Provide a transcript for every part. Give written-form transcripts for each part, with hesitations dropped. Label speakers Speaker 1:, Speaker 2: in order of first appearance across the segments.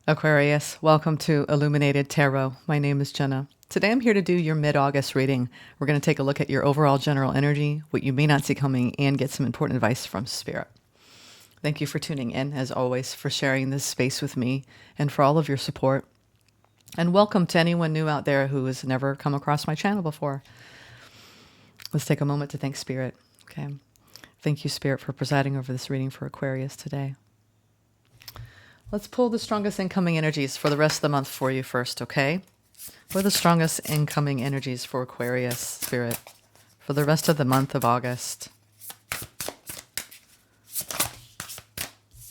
Speaker 1: Aquarius, welcome to Illuminated Tarot. My name is Jenna. Today I'm here to do your mid-August reading. We're going to take a look at your overall general energy, what you may not see coming, and get some important advice from Spirit. Thank you for tuning in, as always, for sharing this space with me, and for all of your support. And welcome to anyone new out there who has never come across my channel before. Let's take a moment to thank Spirit. Okay. Thank you, Spirit, for presiding over this reading for Aquarius today. Let's pull the strongest incoming energies for the rest of the month for you first, okay? What are the strongest incoming energies for Aquarius, Spirit, for the rest of the month of August?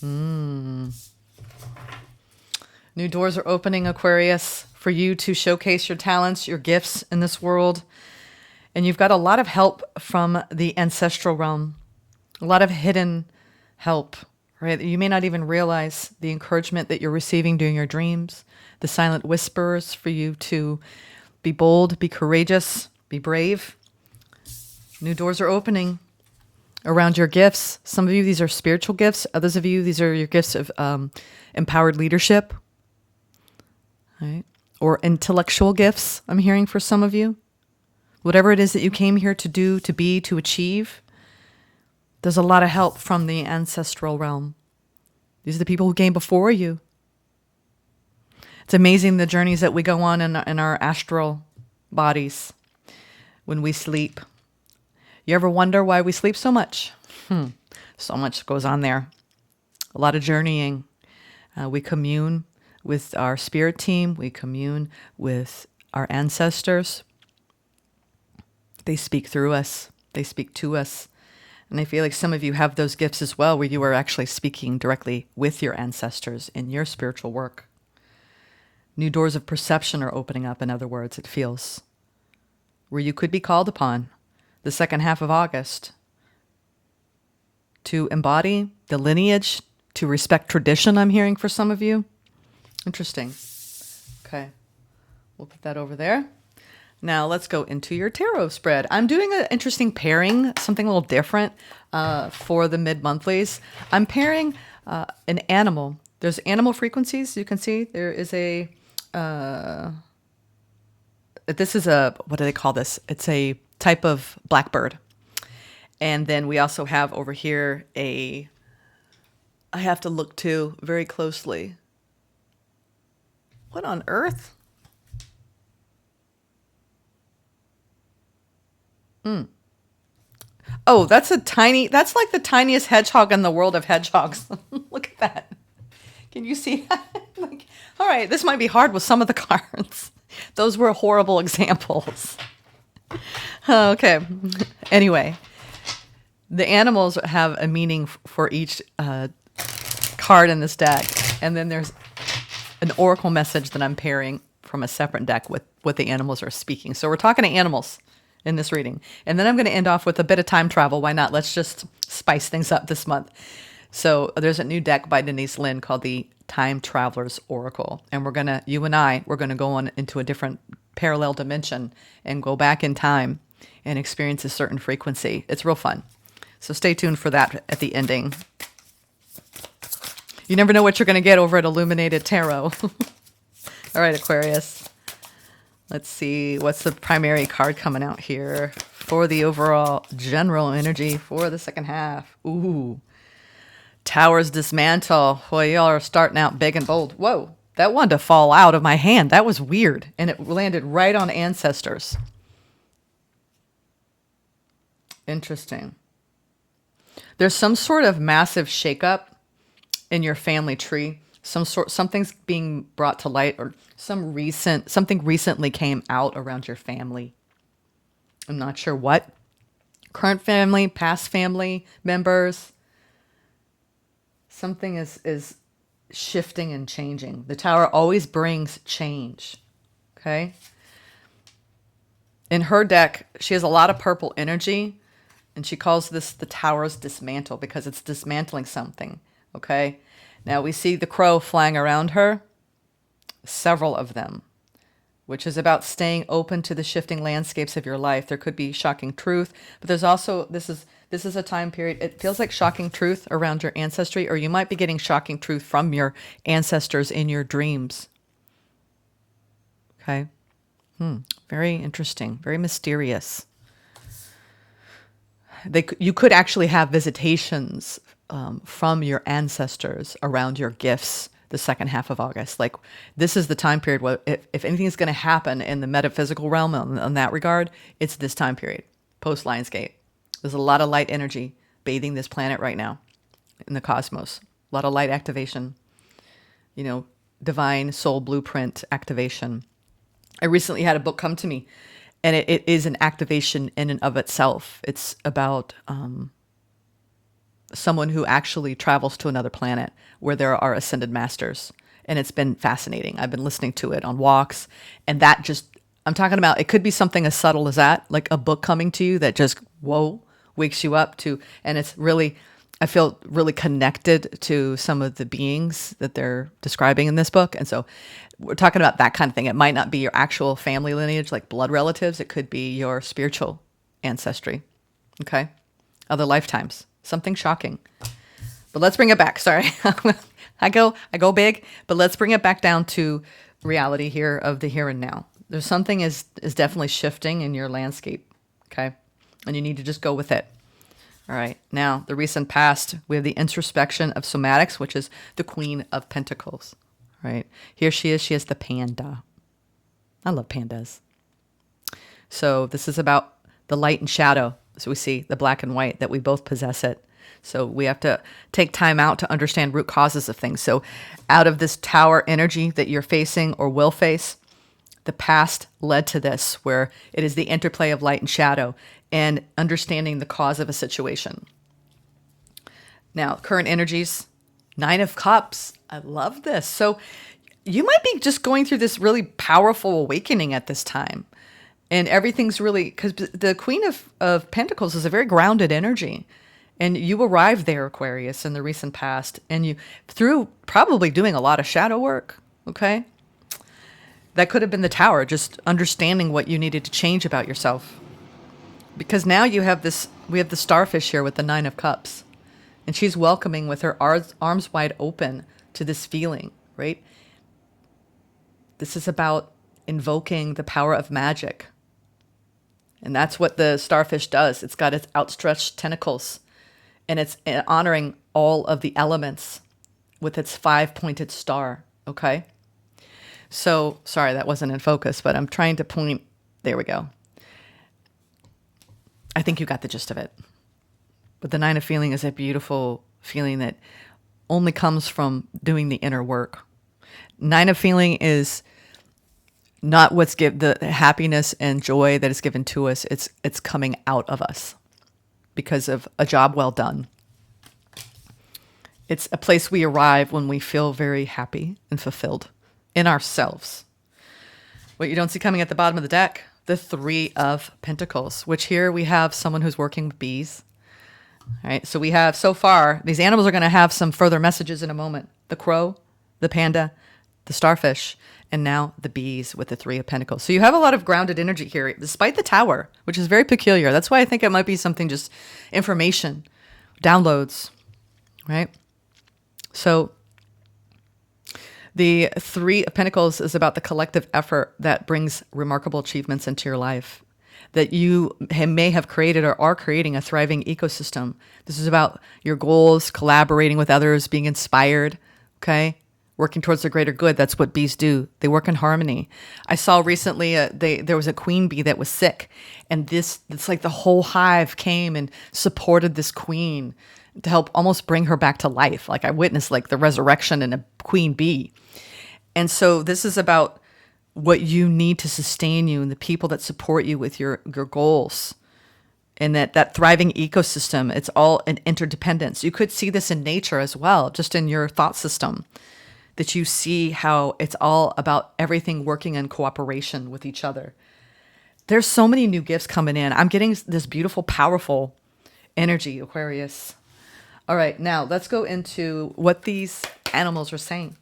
Speaker 1: New doors are opening, Aquarius, for you to showcase your talents, your gifts in this world. And you've got a lot of help from the ancestral realm, a lot of hidden help. Right? You may not even realize the encouragement that you're receiving during your dreams, the silent whispers for you to be bold, be courageous, be brave. New doors are opening around your gifts. Some of you, these are spiritual gifts. Others of you, these are your gifts of empowered leadership, right? Or intellectual gifts, I'm hearing for some of you. Whatever it is that you came here to do, to be, to achieve, there's a lot of help from the ancestral realm. These are the people who came before you. It's amazing the journeys that we go on in our astral bodies when we sleep. You ever wonder why we sleep so much? So much goes on there. A lot of journeying. We commune with our spirit team. We commune with our ancestors. They speak through us. They speak to us. And I feel like some of you have those gifts as well, where you are actually speaking directly with your ancestors in your spiritual work. New doors of perception are opening up, in other words, it feels, where you could be called upon the second half of August to embody the lineage, to respect tradition, I'm hearing for some of you. Interesting. Okay. We'll put that over there. Now let's go into your tarot spread. I'm doing an interesting pairing, something a little different for the mid-monthlies. I'm pairing an animal. There's animal frequencies. You can see there is a, this is a, what do they call this? It's a type of blackbird. And then we also have over here I have to look to very closely. What on earth? Oh, that's that's like the tiniest hedgehog in the world of hedgehogs. Look at that. Can you see that? Like, all right, this might be hard with some of the cards. Those were horrible examples. Okay. Anyway, the animals have a meaning for each card in this deck. And then there's an oracle message that I'm pairing from a separate deck with what the animals are speaking. So we're talking to animals in this reading. And then I'm going to end off with a bit of time travel. Why not? Let's just spice things up this month. So there's a new deck by Denise Lynn called the Time Traveler's Oracle. And we're going to, you and I, we're going to go on into a different parallel dimension and go back in time and experience a certain frequency. It's real fun. So stay tuned for that at the ending. You never know what you're going to get over at Illuminated Tarot. All right, Aquarius. Let's see, what's the primary card coming out here for the overall general energy for the second half? Ooh, Towers Dismantle. Boy, y'all are starting out big and bold. Whoa, that wanted to fall out of my hand. That was weird. And it landed right on ancestors. Interesting. There's some sort of massive shakeup in your family tree. Something's being brought to light, or something recently came out around your family. I'm not sure what. Current family, past family members. Something is shifting and changing. The Tower always brings change. Okay. In her deck, she has a lot of purple energy, and she calls this the Tower's Dismantle because it's dismantling something. Okay. Now we see the crow flying around her, several of them. which is about staying open to the shifting landscapes of your life. There could be shocking truth, but there's also, this is a time period. It feels like shocking truth around your ancestry, or you might be getting shocking truth from your ancestors in your dreams. Okay. Very interesting, very mysterious. You could actually have visitations from your ancestors around your gifts the second half of August. Like, this is the time period where if anything is going to happen in the metaphysical realm in that regard, it's this time period, post Lionsgate. There's a lot of light energy bathing this planet right now in the cosmos. A lot of light activation, divine soul blueprint activation. I recently had a book come to me, and it is an activation in and of itself. It's about someone who actually travels to another planet where there are ascended masters. And it's been fascinating. I've been listening to it on walks. And that just, I'm talking about, it could be something as subtle as that, like a book coming to you that just, whoa, wakes you up to. And it's really, I feel really connected to some of the beings that they're describing in this book. And so we're talking about that kind of thing. It might not be your actual family lineage, like blood relatives. It could be your spiritual ancestry. Okay. Other lifetimes. Something shocking. But let's bring it back. Sorry. I go big, but let's bring it back down to reality here of the here and now. There's something is definitely shifting in your landscape. Okay. And you need to just go with it. All right. Now, the recent past, we have the introspection of somatics, which is the Queen of Pentacles. Right. Here she is. She is the panda. I love pandas. So this is about the light and shadow. So we see the black and white, that we both possess it. So we have to take time out to understand root causes of things. So out of this tower energy that you're facing or will face, the past led to this, where it is the interplay of light and shadow and understanding the cause of a situation. Now, current energies, 9 of Cups. I love this. So you might be just going through this really powerful awakening at this time. And everything's really, because the Queen of Pentacles is a very grounded energy. And you arrived there, Aquarius, in the recent past. And you, through probably doing a lot of shadow work, okay? That could have been the Tower, just understanding what you needed to change about yourself. Because now we have the starfish here with the 9 of Cups. And she's welcoming with her arms wide open to this feeling, right? This is about invoking the power of magic. And that's what the starfish does. It's got its outstretched tentacles, and it's honoring all of the elements with its 5-pointed star. Okay. So sorry, that wasn't in focus, but I'm trying to point. There we go. I think you got the gist of it. But the 9 of feeling is a beautiful feeling that only comes from doing the inner work. 9 of feeling is not what's the happiness and joy that is given to us. It's coming out of us because of a job well done. It's a place we arrive when we feel very happy and fulfilled in ourselves. What you don't see coming at the bottom of the deck, the 3 of Pentacles, which here we have someone who's working with bees. All right. So we have, so far, these animals are going to have some further messages in a moment. The crow, the panda, the starfish, and now the bees with the 3 of Pentacles. So you have a lot of grounded energy here, despite the Tower, which is very peculiar. That's why I think it might be something, just information, downloads, right? So the 3 of Pentacles is about the collective effort that brings remarkable achievements into your life, that you may have created or are creating a thriving ecosystem. This is about your goals, collaborating with others, being inspired, okay? Working towards the greater good. That's what bees do. They work in harmony. I saw recently there was a queen bee that was sick, and it's like the whole hive came and supported this queen to help almost bring her back to life. Like I witnessed like the resurrection in a queen bee. And so this is about what you need to sustain you and the people that support you with your goals. And that thriving ecosystem, it's all an interdependence. You could see this in nature as well, just in your thought system, that you see how it's all about everything working in cooperation with each other. There's so many new gifts coming in. I'm getting this beautiful, powerful energy, Aquarius. All right, now let's go into what these animals are saying.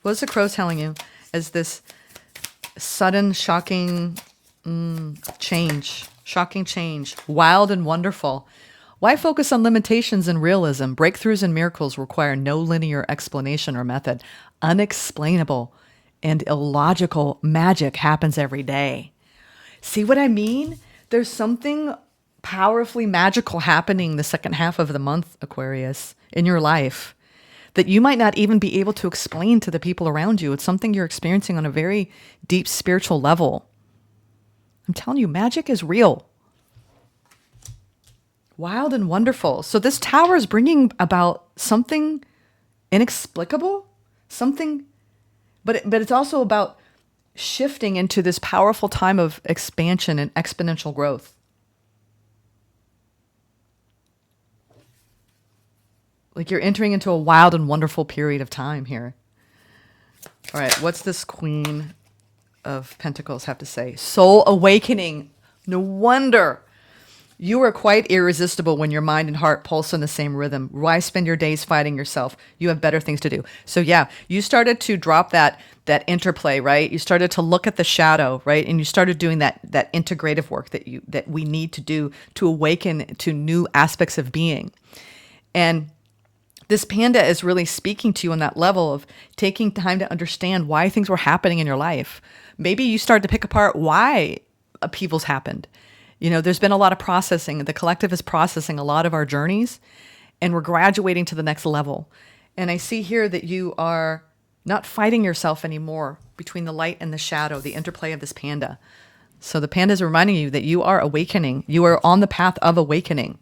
Speaker 1: What is the crow telling you as this sudden, shocking change. Shocking change. Wild and wonderful. Why focus on limitations and realism? Breakthroughs and miracles require no linear explanation or method. Unexplainable and illogical magic happens every day. See what I mean? There's something powerfully magical happening the second half of the month, Aquarius, in your life that you might not even be able to explain to the people around you. It's something you're experiencing on a very deep spiritual level. I'm telling you, magic is real. Wild and wonderful. So this tower is bringing about something inexplicable, but it's also about shifting into this powerful time of expansion and exponential growth. Like you're entering into a wild and wonderful period of time here. All right, what's this Queen of Pentacles have to say? Soul awakening. No wonder. You are quite irresistible when your mind and heart pulse in the same rhythm. Why spend your days fighting yourself? You have better things to do. So yeah, you started to drop that interplay, right? You started to look at the shadow, right? And you started doing that integrative work that we need to do to awaken to new aspects of being. And this panda is really speaking to you on that level of taking time to understand why things were happening in your life. Maybe you started to pick apart why upheavals happened. You know, there's been a lot of processing. The collective is processing a lot of our journeys, and we're graduating to the next level. And I see here that you are not fighting yourself anymore between the light and the shadow, the interplay of this panda. So the panda is reminding you that you are awakening. You are on the path of awakening.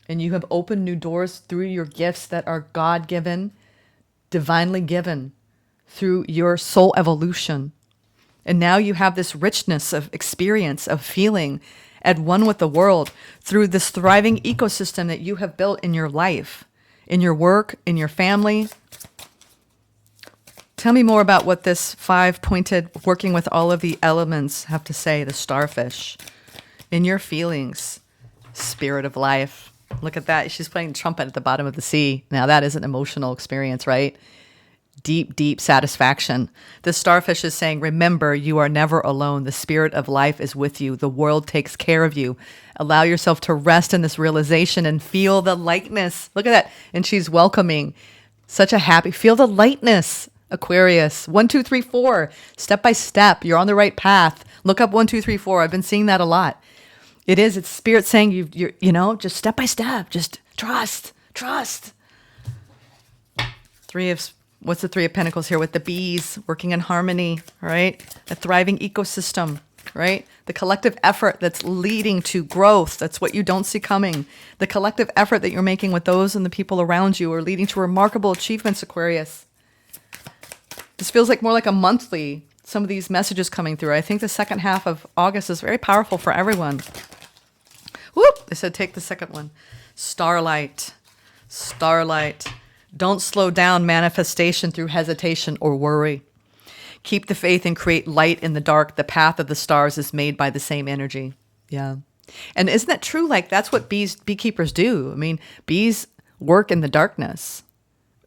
Speaker 1: And you have opened new doors through your gifts that are God-given, divinely given through your soul evolution. And now you have this richness of experience, of feeling at one with the world through this thriving ecosystem that you have built in your life, in your work, in your family. Tell me more about what this 5-pointed working with all of the elements have to say, the starfish, in your feelings, spirit of life. Look at that. She's playing trumpet at the bottom of the sea. Now that is an emotional experience, right? Deep, deep satisfaction. The starfish is saying, remember, you are never alone. The spirit of life is with you. The world takes care of you. Allow yourself to rest in this realization and feel the lightness. Look at that. And she's welcoming. Such a happy, feel the lightness, Aquarius. 1, 2, 3, 4. Step by step. You're on the right path. Look up 1, 2, 3, 4. I've been seeing that a lot. It's spirit saying you're just step by step. Just trust. What's the 3 of Pentacles here with the bees working in harmony, right? A thriving ecosystem, right? The collective effort that's leading to growth. That's what you don't see coming. The collective effort that you're making with those and the people around you are leading to remarkable achievements, Aquarius. This feels like more like a monthly, some of these messages coming through. I think the second half of August is very powerful for everyone. Whoop! They said take the second one. Starlight. Don't slow down manifestation through hesitation or worry. Keep the faith and create light in the dark. The path of the stars is made by the same energy. Yeah. And isn't that true? Like that's what beekeepers do. I mean, bees work in the darkness,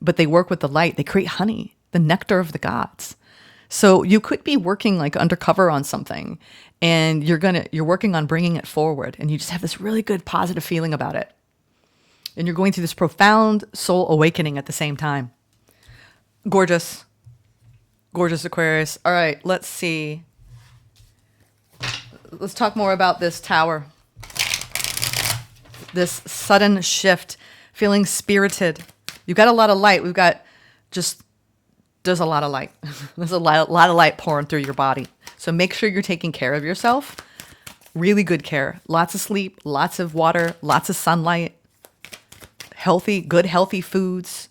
Speaker 1: but they work with the light. They create honey, the nectar of the gods. So you could be working like undercover on something and you're working on bringing it forward and you just have this really good positive feeling about it. And you're going through this profound soul awakening at the same time. Gorgeous. Gorgeous, Aquarius. All right, let's see. Let's talk more about this tower. This sudden shift, feeling spirited. You've got a lot of light. There's a lot of light. There's a lot of light pouring through your body. So make sure you're taking care of yourself. Really good care. Lots of sleep, lots of water, lots of sunlight. Healthy foods,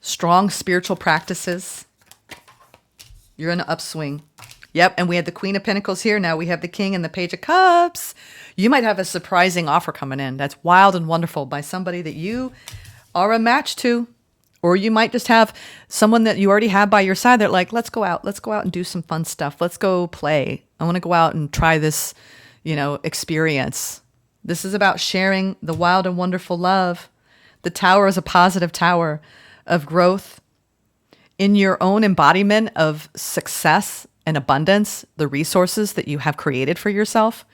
Speaker 1: strong spiritual practices. You're in an upswing. Yep, and we had the Queen of Pentacles here. Now we have the King and the Page of Cups. You might have a surprising offer coming in. That's wild and wonderful by somebody that you are a match to. Or you might just have someone that you already have by your side. They're like, let's go out and do some fun stuff. Let's go play. I want to go out and try this, experience. This is about sharing the wild and wonderful love. The tower is a positive tower of growth. in your own embodiment of success and abundance, the resources that you have created for yourself,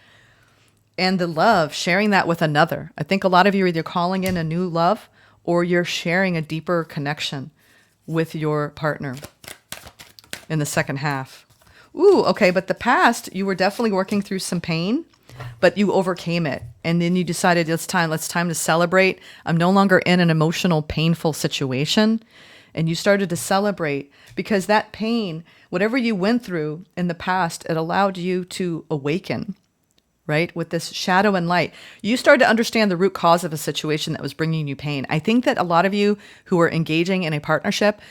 Speaker 1: and the love, sharing that with another. I think a lot of you are either calling in a new love or you're sharing a deeper connection with your partner in the second half. Ooh, okay, but the past, you were definitely working through some pain, but you overcame it. And then you decided it's time to celebrate. I'm no longer in an emotional, painful situation. And you started to celebrate because that pain, whatever you went through in the past, it allowed you to awaken, right? With this shadow and light. You started to understand the root cause of a situation that was bringing you pain. I think that a lot of you who are engaging in a partnership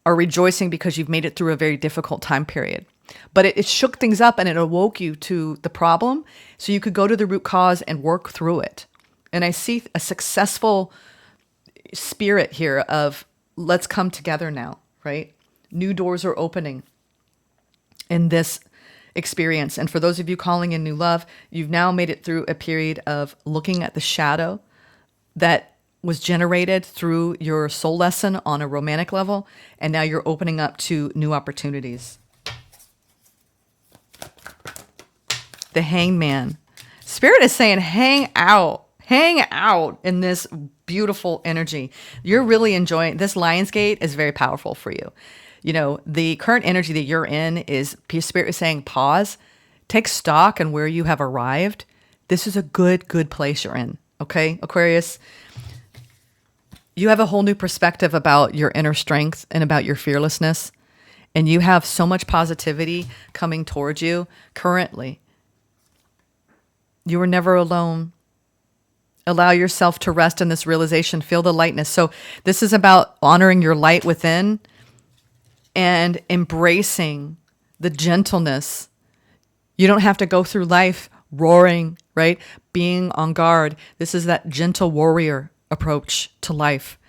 Speaker 1: are rejoicing because you've made it through a very difficult time period. But it shook things up and it awoke you to the problem so you could go to the root cause and work through it. And I see a successful spirit here of let's come together now, right? New doors are opening in this experience. And for those of you calling in new love, you've now made it through a period of looking at the shadow that was generated through your soul lesson on a romantic level. And now you're opening up to new opportunities. The Hangman. Spirit is saying, hang out in this beautiful energy. You're really enjoying this. Lionsgate is very powerful for you. You know, the current energy that you're in is Spirit is saying, pause, take stock on where you have arrived. This is a good place you're in. Okay, Aquarius, you have a whole new perspective about your inner strength and about your fearlessness. And you have so much positivity coming towards you currently. You were never alone. Allow yourself to rest in this realization. Feel the lightness. So this is about honoring your light within and embracing the gentleness. You don't have to go through life roaring, right? Being on guard. This is that gentle warrior approach to life.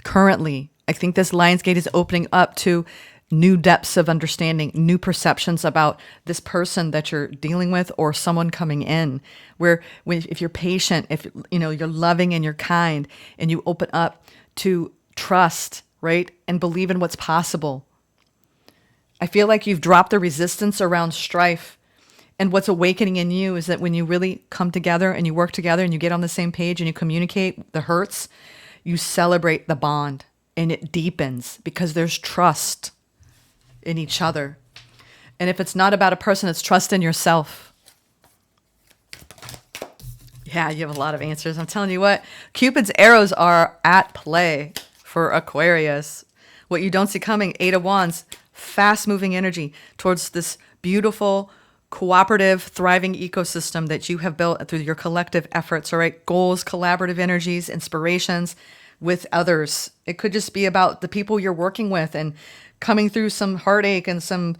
Speaker 1: Currently, I think this Lionsgate is opening up to new depths of understanding, new perceptions about this person that you're dealing with or someone coming in, where if you're patient, if you're loving and you're kind and you open up to trust, right? And believe in what's possible. I feel like you've dropped the resistance around strife. And what's awakening in you is that when you really come together and you work together and you get on the same page and you communicate the hurts, you celebrate the bond and it deepens because there's trust in each other. And if it's not about a person, it's trust in yourself. Yeah, you have a lot of answers. I'm telling you what, Cupid's arrows are at play for Aquarius. What you don't see coming, 8 of Wands, fast moving energy towards this beautiful, cooperative, thriving ecosystem that you have built through your collective efforts, all right? Goals, collaborative energies, inspirations with others. It could just be about the people you're working with and coming through some heartache and some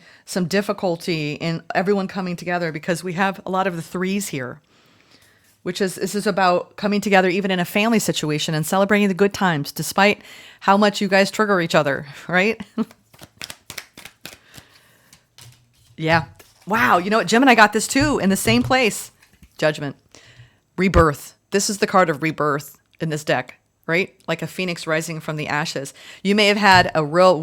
Speaker 1: difficulty and everyone coming together, because we have a lot of the threes here, this is about coming together even in a family situation and celebrating the good times despite how much you guys trigger each other, right? Yeah. Wow. You know what? Gemini got this too in the same place. Judgment. Rebirth. This is the card of rebirth in this deck, right? Like a phoenix rising from the ashes. You may have had a real,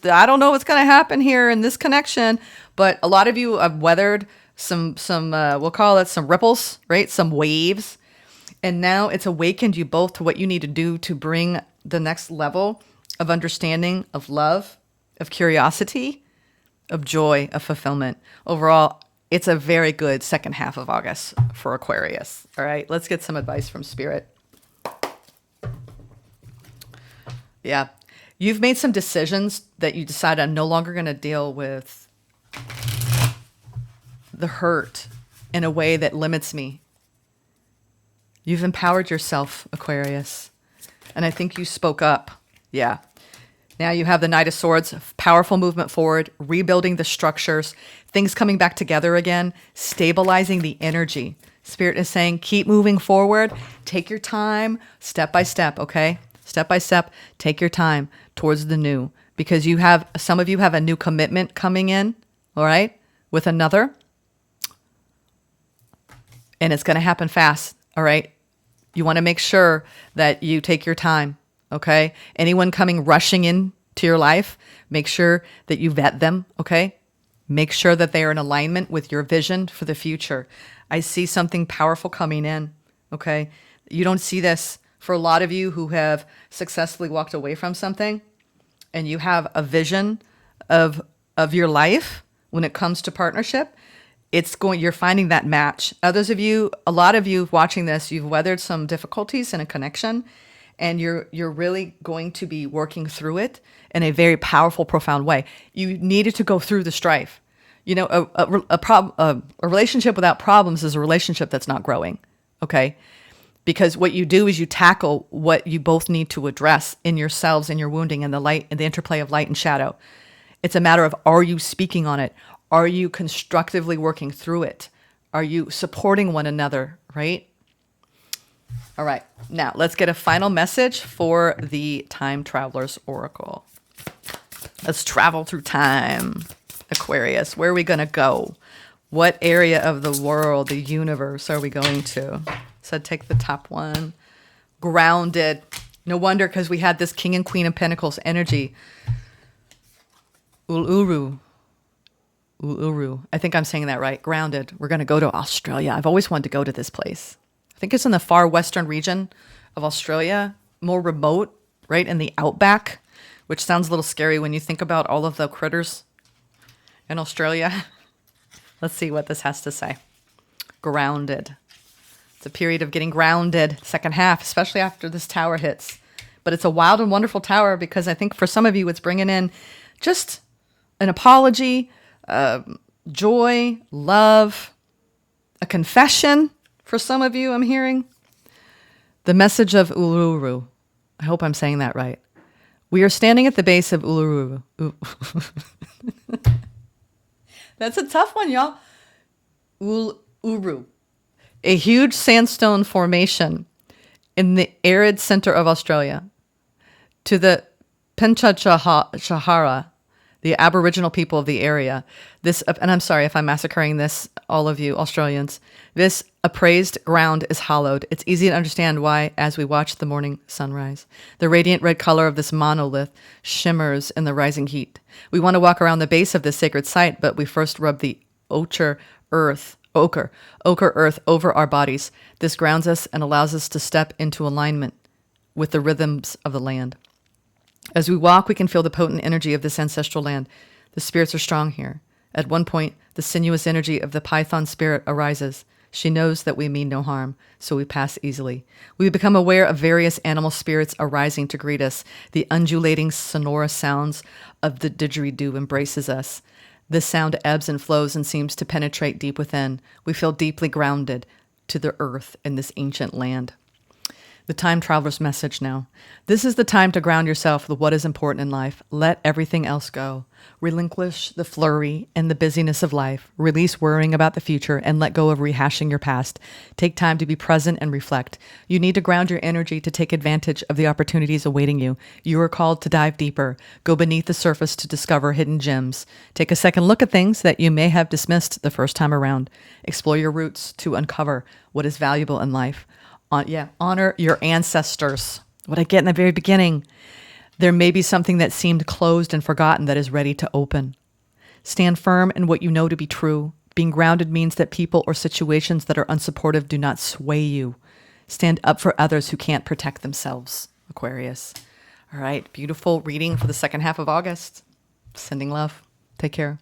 Speaker 1: I don't know what's going to happen here in this connection, but a lot of you have weathered some we'll call it some ripples, right? Some waves. And now it's awakened you both to what you need to do to bring the next level of understanding, of love, of curiosity, of joy, of fulfillment. Overall, it's a very good second half of August for Aquarius. All right, let's get some advice from Spirit. Yeah, you've made some decisions that you decide I'm no longer going to deal with the hurt in a way that limits me. You've empowered yourself, Aquarius. And I think you spoke up. Yeah. Now you have the Knight of Swords, powerful movement forward, rebuilding the structures, things coming back together again, stabilizing the energy. Spirit is saying, keep moving forward. Take your time, step by step, okay? Step by step, take your time towards the new, because some of you have a new commitment coming in, all right, with another. And it's going to happen fast, all right? You want to make sure that you take your time, okay? Anyone coming rushing in to your life, make sure that you vet them, okay? Make sure that they are in alignment with your vision for the future. I see something powerful coming in, okay? You don't see this for a lot of you who have successfully walked away from something, and you have a vision of your life when it comes to partnership. You're finding that match. Others of you, a lot of you watching this, you've weathered some difficulties in a connection, and you're really going to be working through it in a very powerful, profound way. You needed to go through the strife. You know, a relationship without problems is a relationship that's not growing. Okay. Because what you do is you tackle what you both need to address in yourselves, in your wounding, and the light and the interplay of light and shadow. It's a matter of, are you speaking on it? Are you constructively working through it? Are you supporting one another, right? All right, now let's get a final message for the Time Traveler's Oracle. Let's travel through time, Aquarius. Where are we going to go? What area of the world, the universe, are we going to? So take the top one. Grounded. No wonder, because we had this King and Queen of Pentacles energy. Uluru. I think I'm saying that right. Grounded. We're going to go to Australia. I've always wanted to go to this place. I think it's in the far western region of Australia, more remote, right in the outback, which sounds a little scary when you think about all of the critters in Australia. Let's see what this has to say. Grounded. It's a period of getting grounded, second half, especially after this tower hits. But it's a wild and wonderful tower, because I think for some of you, it's bringing in just an apology, joy, love, a confession. For some of you, I'm hearing the message of Uluru. I hope I'm saying that right. We are standing at the base of Uluru. That's a tough one, y'all. Uluru. A huge sandstone formation in the arid center of Australia. To the Penchachahara, the Aboriginal people of the area. This, and I'm sorry if I'm massacring this, all of you Australians. This appraised ground is hallowed. It's easy to understand why as we watch the morning sunrise. The radiant red color of this monolith shimmers in the rising heat. We want to walk around the base of this sacred site, but we first rub the ochre earth over our bodies. This grounds us and allows us to step into alignment with the rhythms of the land. As we walk, we can feel the potent energy of this ancestral land. The spirits are strong here. At one point, the sinuous energy of the python spirit arises. She knows that we mean no harm, so we pass easily. We become aware of various animal spirits arising to greet us. The undulating, sonorous sounds of the didgeridoo embraces us. This sound ebbs and flows and seems to penetrate deep within. We feel deeply grounded to the earth in this ancient land. The time traveler's message now. This is the time to ground yourself with what is important in life. Let everything else go. Relinquish the flurry and the busyness of life. Release worrying about the future and let go of rehashing your past. Take time to be present and reflect. You need to ground your energy to take advantage of the opportunities awaiting you. You are called to dive deeper. Go beneath the surface to discover hidden gems. Take a second look at things that you may have dismissed the first time around. Explore your roots to uncover what is valuable in life. Honor your ancestors. What I get in the very beginning. There may be something that seemed closed and forgotten that is ready to open. Stand firm in what you know to be true. Being grounded means that people or situations that are unsupportive do not sway you. Stand up for others who can't protect themselves, Aquarius. All right, beautiful reading for the second half of August. Sending love. Take care.